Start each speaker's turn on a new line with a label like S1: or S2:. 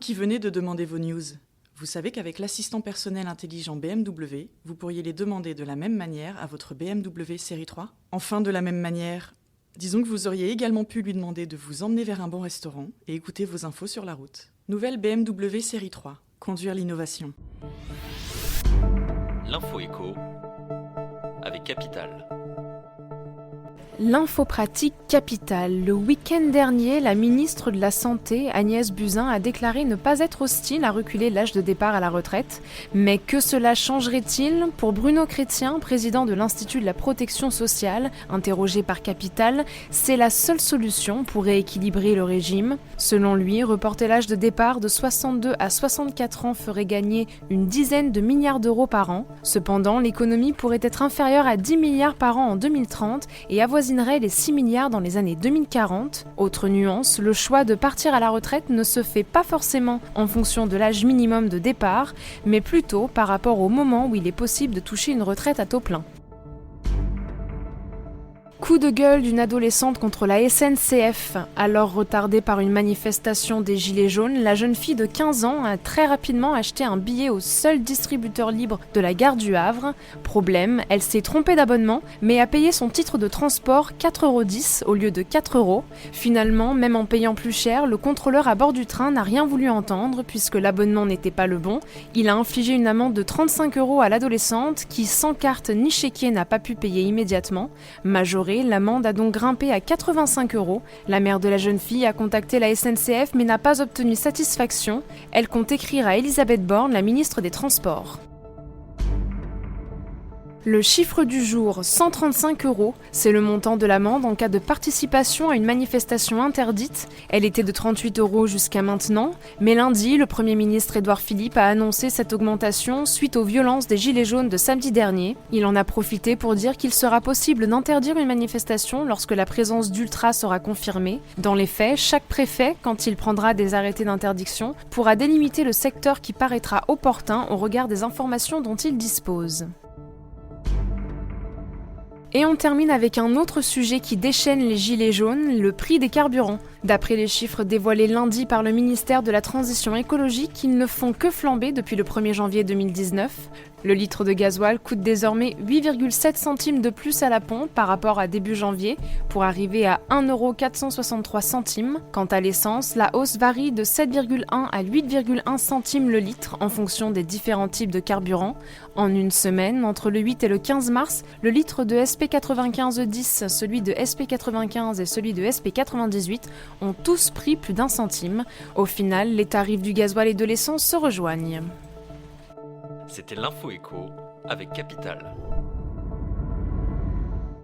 S1: qui venez de demander vos news. Vous savez qu'avec l'assistant personnel intelligent BMW, vous pourriez les demander de la même manière à votre BMW série 3. Enfin, de la même manière, disons que vous auriez également pu lui demander de vous emmener vers un bon restaurant et écouter vos infos sur la route. Nouvelle BMW série 3. Conduire l'innovation.
S2: L'info éco avec Capital.
S3: L'info pratique capitale. Le week-end dernier, la ministre de la Santé, Agnès Buzyn, a déclaré ne pas être hostile à reculer l'âge de départ à la retraite. Mais que cela changerait-il ? Pour Bruno Chrétien, président de l'Institut de la protection sociale, interrogé par Capital, c'est la seule solution pour rééquilibrer le régime. Selon lui, reporter l'âge de départ de 62 à 64 ans ferait gagner une dizaine de milliards d'euros par an. Cependant, l'économie pourrait être inférieure à 10 milliards par an en 2030 et avoisinerait les 6 milliards dans les années 2040. Autre nuance, le choix de partir à la retraite ne se fait pas forcément en fonction de l'âge minimum de départ, mais plutôt par rapport au moment où il est possible de toucher une retraite à taux plein. Coup de gueule d'une adolescente contre la SNCF. Alors retardée par une manifestation des Gilets jaunes, la jeune fille de 15 ans a très rapidement acheté un billet au seul distributeur libre de la gare du Havre. Problème, elle s'est trompée d'abonnement, mais a payé son titre de transport 4,10 € au lieu de 4 €. Finalement, même en payant plus cher, le contrôleur à bord du train n'a rien voulu entendre puisque l'abonnement n'était pas le bon. Il a infligé une amende de 35 € à l'adolescente qui, sans carte ni chéquier, n'a pas pu payer immédiatement. Majorée, l'amende a donc grimpé à 85 €. La mère de la jeune fille a contacté la SNCF mais n'a pas obtenu satisfaction. Elle compte écrire à Elisabeth Borne, la ministre des Transports. Le chiffre du jour, 135 €, c'est le montant de l'amende en cas de participation à une manifestation interdite. Elle était de 38 € jusqu'à maintenant, mais lundi, le Premier ministre Édouard Philippe a annoncé cette augmentation suite aux violences des Gilets jaunes de samedi dernier. Il en a profité pour dire qu'il sera possible d'interdire une manifestation lorsque la présence d'ultras sera confirmée. Dans les faits, chaque préfet, quand il prendra des arrêtés d'interdiction, pourra délimiter le secteur qui paraîtra opportun au regard des informations dont il dispose. Et on termine avec un autre sujet qui déchaîne les gilets jaunes, le prix des carburants. D'après les chiffres dévoilés lundi par le ministère de la Transition écologique, ils ne font que flamber depuis le 1er janvier 2019. Le litre de gasoil coûte désormais 8,7 centimes de plus à la pompe par rapport à début janvier, pour arriver à 1,463 €. Quant à l'essence, la hausse varie de 7,1 à 8,1 centimes le litre en fonction des différents types de carburants. En une semaine, entre le 8 et le 15 mars, le litre de SP95E10, celui de SP95 et celui de SP98 ont tous pris plus d'1 centime. Au final, les tarifs du gasoil et de l'essence se rejoignent.
S2: C'était l'info éco avec Capital.